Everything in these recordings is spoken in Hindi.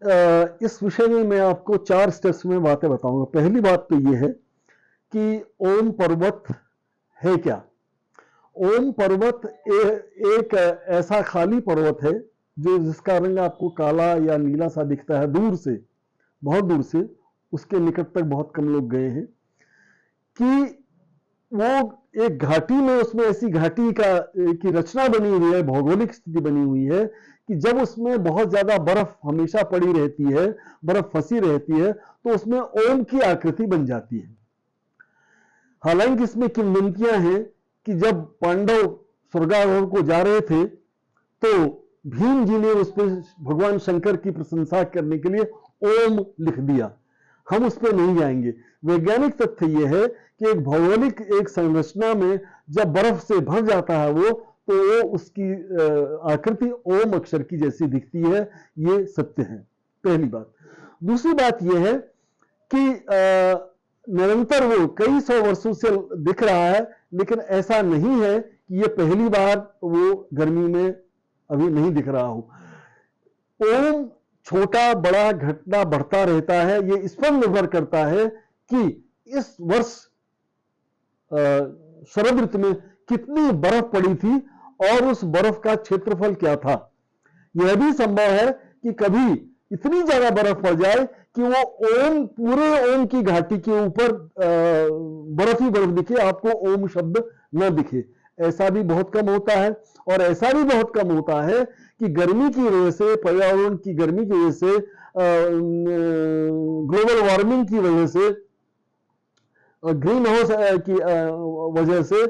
इस विषय में मैं आपको 4 स्टेप्स में बातें बताऊंगा। पहली बात तो ये है कि ओम पर्वत है क्या? ओम पर्वत एक ऐसा खाली पर्वत है जो जिसका रंग आपको काला या नीला सा दिखता है दूर से, बहुत दूर से। उसके निकट तक बहुत कम लोग गए हैं कि वो एक घाटी में, उसमें ऐसी घाटी की रचना बनी हुई है, भौगोलिक स्थिति बनी हुई है कि जब उसमें बहुत ज्यादा बर्फ हमेशा पड़ी रहती है, बर्फ फंसी रहती है, तो उसमें ओम की आकृति बन जाती है। हालांकि इसमें किंवदंतियां हैं कि जब पांडव स्वर्गारोहण को जा रहे थे तो भीम जी ने उस पर भगवान शंकर की प्रशंसा करने के लिए ओम लिख दिया। हम उस पर नहीं जाएंगे। वैज्ञानिक तथ्य यह है कि एक भौगोलिक एक संरचना में जब बर्फ से भर जाता है वो, तो वो उसकी आकृति ओम अक्षर की जैसी दिखती है। ये सत्य है, पहली बात। दूसरी बात यह है कि निरंतर वो कई सौ वर्षों से दिख रहा है, लेकिन ऐसा नहीं है कि ये पहली बार वो गर्मी में अभी नहीं दिख रहा हो। ओम छोटा बड़ा घटना बढ़ता रहता है। ये इस पर निर्भर करता है कि इस वर्ष शरद ऋतु में कितनी बर्फ पड़ी थी और उस बर्फ का क्षेत्रफल क्या था। यह भी संभव है कि कभी इतनी ज्यादा बर्फ पड़ जाए कि वो ओम, पूरे ओम की घाटी के ऊपर बर्फ ही बर्फ दिखे, आपको ओम शब्द न दिखे। ऐसा भी बहुत कम होता है। और ऐसा भी बहुत कम होता है कि गर्मी की वजह से, पर्यावरण की गर्मी की वजह से, ग्लोबल वार्मिंग की वजह से, ग्रीन हाउस की वजह से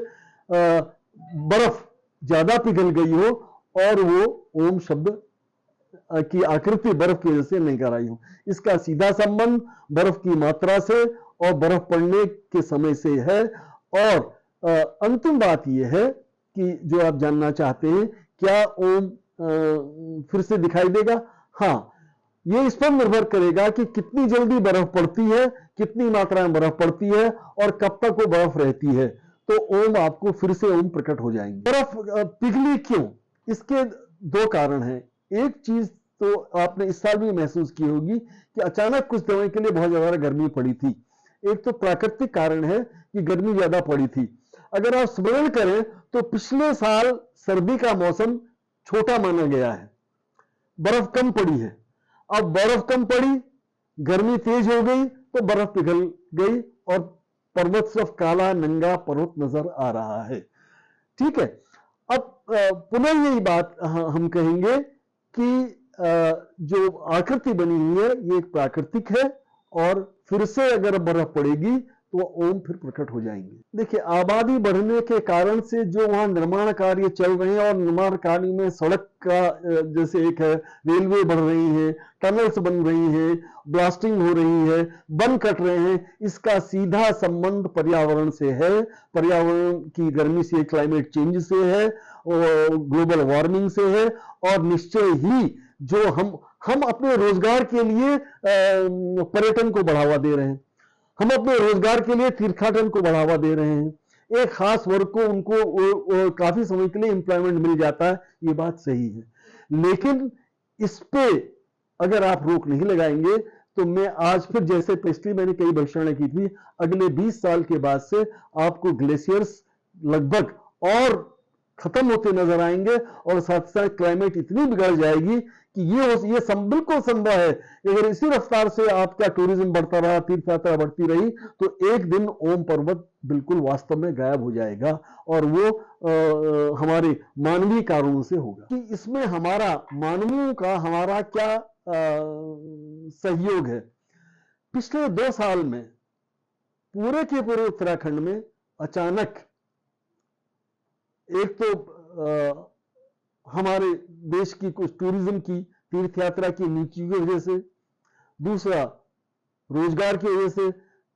बर्फ ज्यादा पिघल गई हो और वो ओम शब्द की आकृति बर्फ की वजह से नहीं कर आई हो। इसका सीधा संबंध बर्फ की मात्रा से और बर्फ पड़ने के समय से है। और अंतिम बात यह है कि जो आप जानना चाहते हैं, क्या ओम फिर से दिखाई देगा? हाँ, ये इस पर निर्भर करेगा कि कितनी जल्दी बर्फ पड़ती है, कितनी मात्रा में बर्फ पड़ती है और कब तक वो बर्फ रहती है। तो ओम आपको फिर से ओम प्रकट हो जाएंगे। बर्फ पिघली क्यों? इसके 2 कारण हैं। एक चीज तो आपने इस साल भी महसूस की होगी कि अचानक कुछ समय के लिए बहुत ज्यादा गर्मी पड़ी थी। एक तो प्राकृतिक कारण है कि गर्मी ज्यादा पड़ी थी। अगर आप स्मरण करें तो पिछले साल सर्दी का मौसम छोटा माना गया है, बर्फ कम पड़ी है। अब बर्फ कम पड़ी, गर्मी तेज हो गई तो बर्फ पिघल गई और पर्वत सिर्फ काला नंगा पर्वत नजर आ रहा है। ठीक है। अब पुनः यही बात हम कहेंगे कि जो आकृति बनी हुई है ये एक प्राकृतिक है और फिर से अगर बर्फ पड़ेगी तो ओम फिर प्रकट हो जाएंगे। देखिए, आबादी बढ़ने के कारण से जो वहां निर्माण कार्य चल रहे हैं और निर्माण कार्य में सड़क का जैसे एक है, रेलवे बढ़ रही है, टनल्स बन रही है, ब्लास्टिंग हो रही है, वन कट रहे हैं, इसका सीधा संबंध पर्यावरण से है। पर्यावरण की गर्मी से, क्लाइमेट चेंज से है और ग्लोबल वार्मिंग से है। और निश्चय ही जो हम अपने रोजगार के लिए पर्यटन को बढ़ावा दे रहे हैं, हम अपने रोजगार के लिए तीर्थाटन को बढ़ावा दे रहे हैं। एक खास वर्ग को उनको काफी समय के लिए एम्प्लॉयमेंट मिल जाता है, ये बात सही है। लेकिन इस पे अगर आप रोक नहीं लगाएंगे तो मैं आज फिर, जैसे पिछली मैंने कई भविष्यवाणी की थी, अगले 20 साल के बाद से आपको ग्लेशियर्स लगभग और खत्म होते नजर आएंगे और साथ साथ क्लाइमेट इतनी बिगड़ जाएगी कि ये बिल्कुल संभव है। अगर इसी रफ्तार से आपका टूरिज्म बढ़ता रहा, तीर्थ यात्रा बढ़ती रही, तो एक दिन ओम पर्वत बिल्कुल वास्तव में गायब हो जाएगा और वो हमारे मानवीय कारणों से होगा। कि इसमें हमारा मानवियों का हमारा क्या सहयोग है? पिछले 2 साल में पूरे के पूरे उत्तराखंड में अचानक एक तो हमारे देश की कुछ टूरिज्म की, तीर्थ यात्रा की नीति की वजह से, दूसरा रोजगार की वजह से,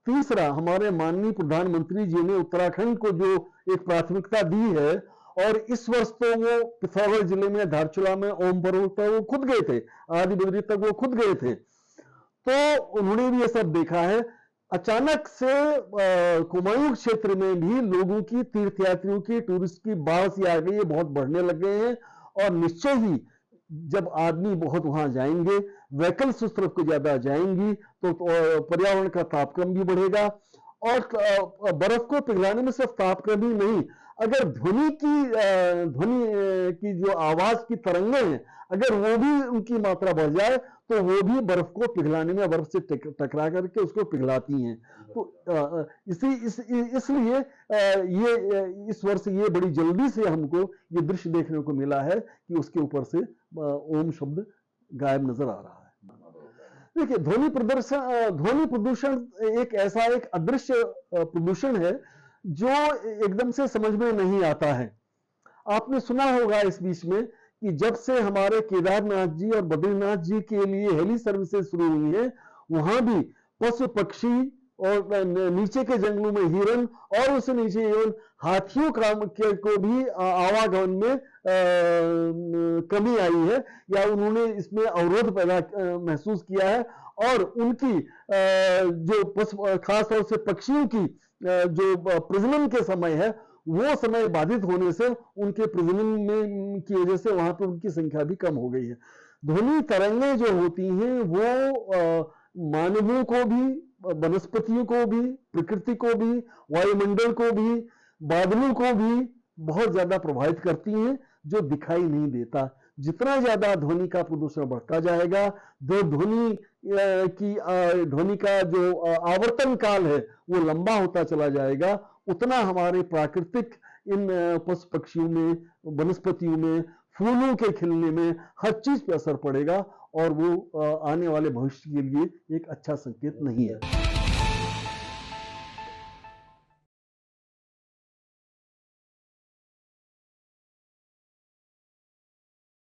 तीसरा हमारे माननीय प्रधानमंत्री जी ने उत्तराखंड को जो एक प्राथमिकता दी है। और इस वर्ष तो वो पिथौरागढ़ जिले में धारचूला में ओम पर्वत पर वो खुद गए थे, आदि बद्री तक वो खुद गए थे, तो उन्होंने भी ये सब देखा है। अचानक से कुमायूं क्षेत्र में भी लोगों की, तीर्थयात्रियों की, टूरिस्ट की बाढ़ सी आ गई है, बहुत बढ़ने लग गए हैं। और निश्चय ही जब आदमी बहुत वहां जाएंगे, व्हीकल्स उस तरफ को ज्यादा जाएंगी तो पर्यावरण का तापक्रम भी बढ़ेगा। और बर्फ को पिघलाने में सिर्फ तापक्रम ही नहीं, अगर ध्वनि की जो आवाज की तरंगें हैं, अगर वो भी उनकी मात्रा बढ़ जाए तो वो भी बर्फ को पिघलाने में, बर्फ से टकरा करके उसको पिघलाती हैं। तो इसलिए ये इस वर्ष ये बड़ी जल्दी से हमको ये दृश्य देखने को मिला है कि उसके ऊपर से ओम शब्द गायब नजर आ रहा है। देखिए, ध्वनि प्रदूषण एक ऐसा एक अदृश्य प्रदूषण है जो एकदम से समझ में नहीं आता है। आपने सुना होगा इस बीच में कि जब से हमारे केदारनाथ जी और बद्रीनाथ जी के लिए हेली सर्विसेज शुरू हुई है, वहां भी पशु पक्षी और नीचे के जंगलों में हिरन और उससे नीचे इवन हाथियों को भी आवागमन में कमी आई है, या उन्होंने इसमें अवरोध पैदा महसूस किया है। और उनकी जो खास तौर से पक्षियों की जो प्रजनन के समय है, वो समय बाधित होने से उनके प्रजनन में की वजह से वहां पर उनकी संख्या भी कम हो गई है। ध्वनि तरंगें जो होती हैं वो मानवों को भी, वनस्पतियों को भी, प्रकृति को भी, वायुमंडल को भी, बादलों को भी बहुत ज्यादा प्रभावित करती हैं, जो दिखाई नहीं देता। जितना ज्यादा ध्वनि का प्रदूषण बढ़ता जाएगा, ध्वनि का जो आवर्तन काल है वो लंबा होता चला जाएगा, उतना हमारे प्राकृतिक इन पशु पक्षियों में, वनस्पतियों में, फूलों के खिलने में, हर चीज पे असर पड़ेगा, और वो आने वाले भविष्य के लिए एक अच्छा संकेत नहीं है।